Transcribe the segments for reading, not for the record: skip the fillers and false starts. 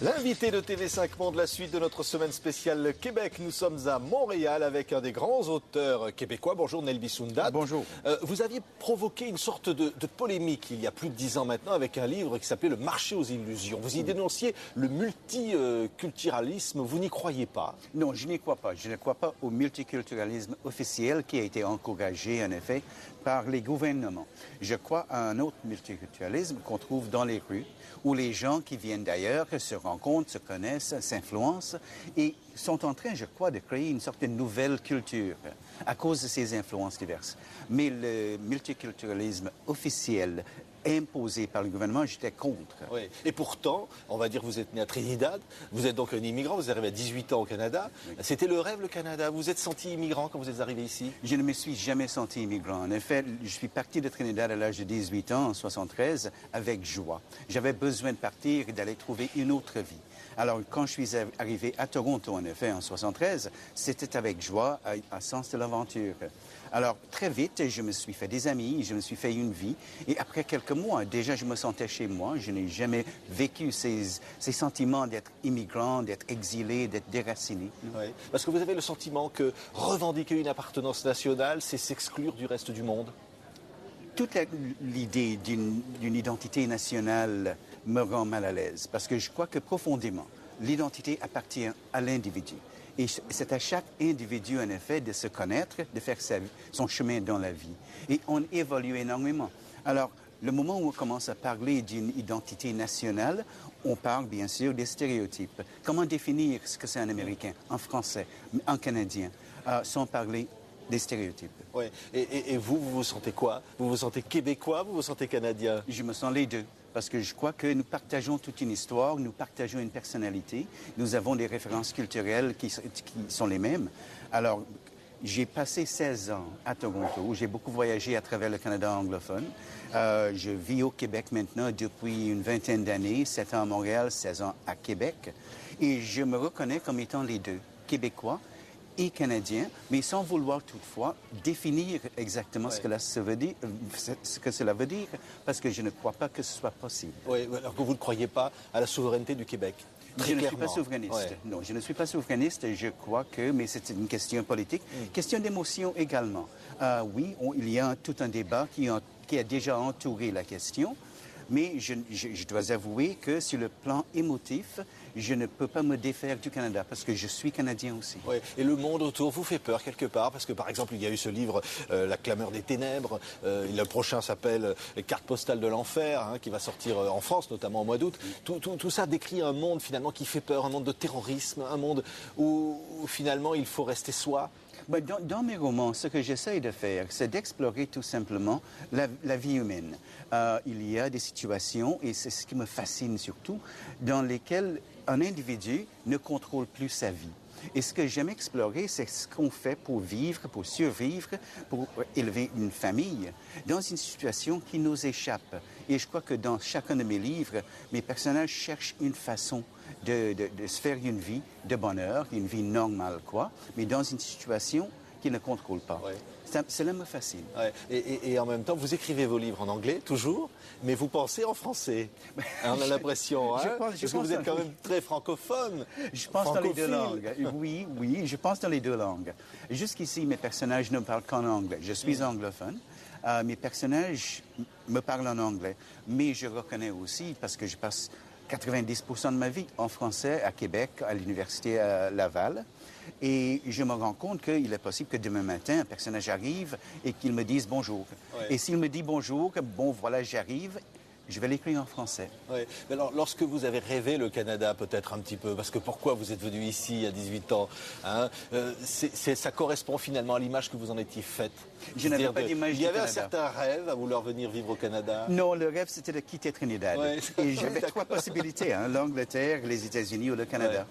L'invité de TV5 Monde, la suite de notre semaine spéciale Québec. Nous sommes à Montréal avec un des grands auteurs québécois. Bonjour Nelby Soundat. Bonjour. Vous aviez provoqué une sorte de polémique il y a plus de 10 ans maintenant avec un livre qui s'appelait Le marché aux illusions. Vous y dénonciez le multiculturalisme. Vous n'y croyez pas? Non, je n'y crois pas. Je ne crois pas au multiculturalisme officiel qui a été encouragé, en effet, par les gouvernements. Je crois à un autre multiculturalisme qu'on trouve dans les rues, où les gens qui viennent d'ailleurs se rencontrent, se connaissent, s'influencent et sont en train, je crois, de créer une sorte de nouvelle culture à cause de ces influences diverses. Mais le multiculturalisme officiel imposé par le gouvernement, j'étais contre. Oui. Et pourtant, on va dire que vous êtes né à Trinidad, vous êtes donc un immigrant, vous êtes arrivé à 18 ans au Canada. Oui. C'était le rêve, le Canada. Vous êtes senti immigrant quand vous êtes arrivé ici? Je ne me suis jamais senti immigrant. En effet, je suis parti de Trinidad à l'âge de 18 ans, en 73, avec joie. J'avais besoin de partir et d'aller trouver une autre vie. Alors, quand je suis arrivé à Toronto, en effet, en 73, c'était avec joie, un sens de l'aventure. Alors, très vite, je me suis fait des amis, je me suis fait une vie. Et après quelques mois, déjà, je me sentais chez moi. Je n'ai jamais vécu ces sentiments d'être immigrant, d'être exilé, d'être déraciné. Oui. Parce que vous avez le sentiment que revendiquer une appartenance nationale, c'est s'exclure du reste du monde? Toute l'idée d'une identité nationale me rend mal à l'aise parce que je crois que profondément, l'identité appartient à l'individu. Et c'est à chaque individu, en effet, de se connaître, de faire son chemin dans la vie. Et on évolue énormément. Alors, le moment où on commence à parler d'une identité nationale, on parle bien sûr des stéréotypes. Comment définir ce que c'est un Américain, un Français, un Canadien, sans parler des stéréotypes. Oui. Et vous vous sentez quoi? Vous vous sentez québécois, vous vous sentez canadien? Je me sens les deux, parce que je crois que nous partageons toute une histoire, nous partageons une personnalité, nous avons des références culturelles qui sont les mêmes. Alors, j'ai passé 16 ans à Toronto, où j'ai beaucoup voyagé à travers le Canada anglophone. Je vis au Québec maintenant depuis une vingtaine d'années, 7 ans à Montréal, 16 ans à Québec. Et je me reconnais comme étant les deux, québécois et canadien, mais sans vouloir toutefois définir exactement ce que cela veut dire, parce que je ne crois pas que ce soit possible. Oui, alors que vous ne croyez pas à la souveraineté du Québec? Je ne suis pas souverainiste. Ouais. Non, je ne suis pas souverainiste. Je crois que, mais c'est une question politique, question d'émotion également. Oui, il y a tout un débat qui a déjà entouré la question. Mais je dois avouer que sur le plan émotif, je ne peux pas me défaire du Canada parce que je suis Canadien aussi. Oui. Et le monde autour vous fait peur quelque part? Parce que par exemple, il y a eu ce livre, La clameur des ténèbres. Le prochain s'appelle Carte postale de l'enfer, qui va sortir en France, notamment au mois d'août. Tout ça décrit un monde finalement qui fait peur, un monde de terrorisme, un monde où finalement il faut rester soi. Dans mes romans, ce que j'essaie de faire, c'est d'explorer tout simplement la vie humaine. Il y a des situations, et c'est ce qui me fascine surtout, dans lesquelles un individu ne contrôle plus sa vie. Et ce que j'aime explorer, c'est ce qu'on fait pour vivre, pour survivre, pour élever une famille, dans une situation qui nous échappe. Et je crois que dans chacun de mes livres, mes personnages cherchent une façon de se faire une vie de bonheur, une vie normale, quoi, mais dans une situation qu'ils ne contrôlent pas. Ouais. Cela me fascine. Ouais. Et en même temps, vous écrivez vos livres en anglais, toujours, mais vous pensez en français. On a l'impression, parce que vous êtes quand même très francophone. Je pense dans les deux langues. Oui, je pense dans les deux langues. Jusqu'ici, mes personnages ne parlent qu'en anglais. Je suis anglophone. Mes personnages me parlent en anglais. Mais je reconnais aussi, parce que je passe 90% de ma vie en français à Québec, à l'université à Laval. Et je me rends compte qu'il est possible que demain matin, un personnage arrive et qu'il me dise bonjour. Ouais. Et s'il me dit bonjour, bon voilà, j'arrive, je vais l'écrire en français. Oui. Mais alors, lorsque vous avez rêvé le Canada, peut-être un petit peu, parce que pourquoi vous êtes venu ici à 18 ans, ça correspond finalement à l'image que vous en étiez faite. Je n'avais pas d'image du Canada. Il y avait un certain rêve à vouloir venir vivre au Canada? Non, le rêve, c'était de quitter Trinidad. Ouais. Et j'avais 3 possibilités, l'Angleterre, les États-Unis ou le Canada. Ouais.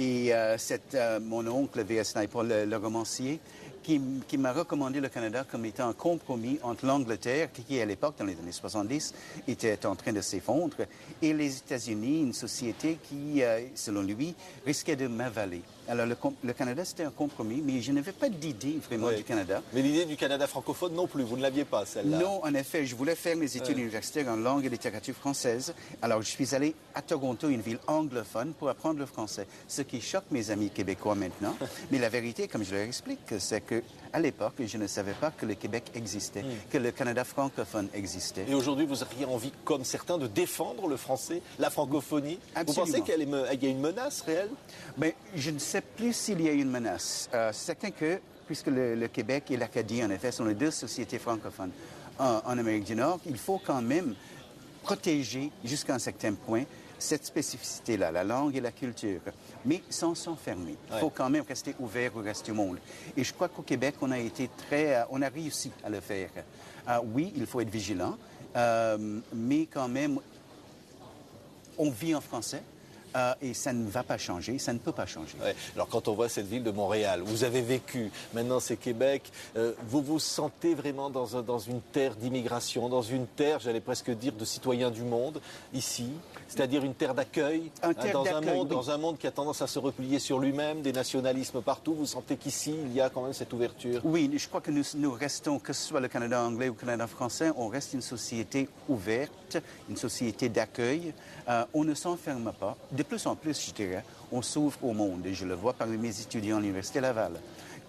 Et c'est mon oncle, V.S. Sniper, le romancier, qui m'a recommandé le Canada comme étant un compromis entre l'Angleterre, qui à l'époque, dans les années 70, était en train de s'effondrer, et les États-Unis, une société qui, selon lui, risquait de m'avaler. Alors le Canada, c'était un compromis, mais je n'avais pas d'idée vraiment du Canada. Mais l'idée du Canada francophone non plus, vous ne l'aviez pas, celle-là? Non, en effet, je voulais faire mes études universitaires en langue et littérature française. Alors je suis allé à Toronto, une ville anglophone, pour apprendre le français. Ce qui choque mes amis québécois maintenant. Mais la vérité, comme je leur explique, c'est qu'à l'époque, je ne savais pas que le Québec existait, que le Canada francophone existait. Et aujourd'hui, vous auriez envie, comme certains, de défendre le français, la francophonie? Absolument. Vous pensez qu'il y a une menace réelle? Mais je ne sais plus s'il y a une menace. C'est certain que, puisque le Québec et l'Acadie, en effet, sont les deux sociétés francophones en Amérique du Nord, il faut quand même protéger jusqu'à un certain point cette spécificité-là, la langue et la culture, mais sans s'enfermer. Il faut quand même rester ouvert au reste du monde. Et je crois qu'au Québec, on a réussi à le faire. Oui, il faut être vigilant, mais quand même, on vit en français. Et ça ne va pas changer, ça ne peut pas changer. Ouais. Alors quand on voit cette ville de Montréal, vous avez vécu, maintenant c'est Québec, vous vous sentez vraiment dans une terre d'immigration, dans une terre, j'allais presque dire, de citoyens du monde, ici, c'est-à-dire une terre d'accueil, dans un monde qui a tendance à se replier sur lui-même, des nationalismes partout, vous sentez qu'ici, il y a quand même cette ouverture? Oui, je crois que nous restons, que ce soit le Canada anglais ou le Canada français, on reste une société ouverte, une société d'accueil. On ne s'enferme pas. De plus en plus, je dirais, on s'ouvre au monde. Et je le vois parmi mes étudiants à l'Université Laval,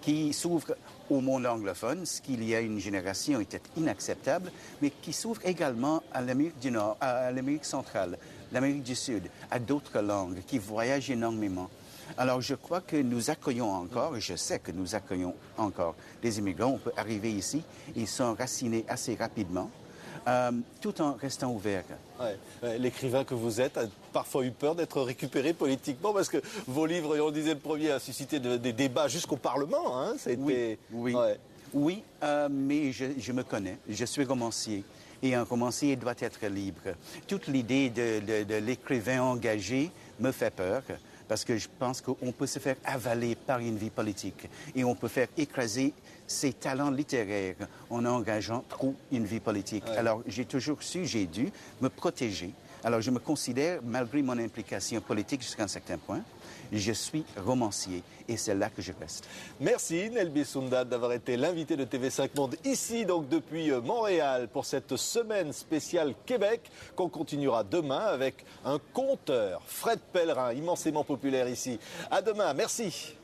qui s'ouvrent au monde anglophone, ce qu'il y a une génération était inacceptable, mais qui s'ouvre également à l'Amérique du Nord, à l'Amérique centrale, l'Amérique du Sud, à d'autres langues, qui voyagent énormément. Alors, je crois que nous accueillons encore, et je sais que nous accueillons encore des immigrants. On peut arriver ici et s'enraciner assez rapidement, tout en restant ouvert. L'écrivain que vous êtes a parfois eu peur d'être récupéré politiquement parce que vos livres, on le disait le premier, a suscité des débats jusqu'au Parlement. Hein, oui, mais je me connais, je suis romancier. Et un romancier doit être libre. Toute l'idée de l'écrivain engagé me fait peur parce que je pense qu'on peut se faire avaler par une vie politique et on peut faire écraser ses talents littéraires en engageant trop une vie politique. Alors, j'ai dû me protéger. Alors, je me considère, malgré mon implication politique jusqu'à un certain point, je suis romancier et c'est là que je reste. Merci Nelby Soundad d'avoir été l'invité de TV5 Monde ici donc depuis Montréal pour cette semaine spéciale Québec qu'on continuera demain avec un conteur, Fred Pellerin, immensément populaire ici. À demain, merci.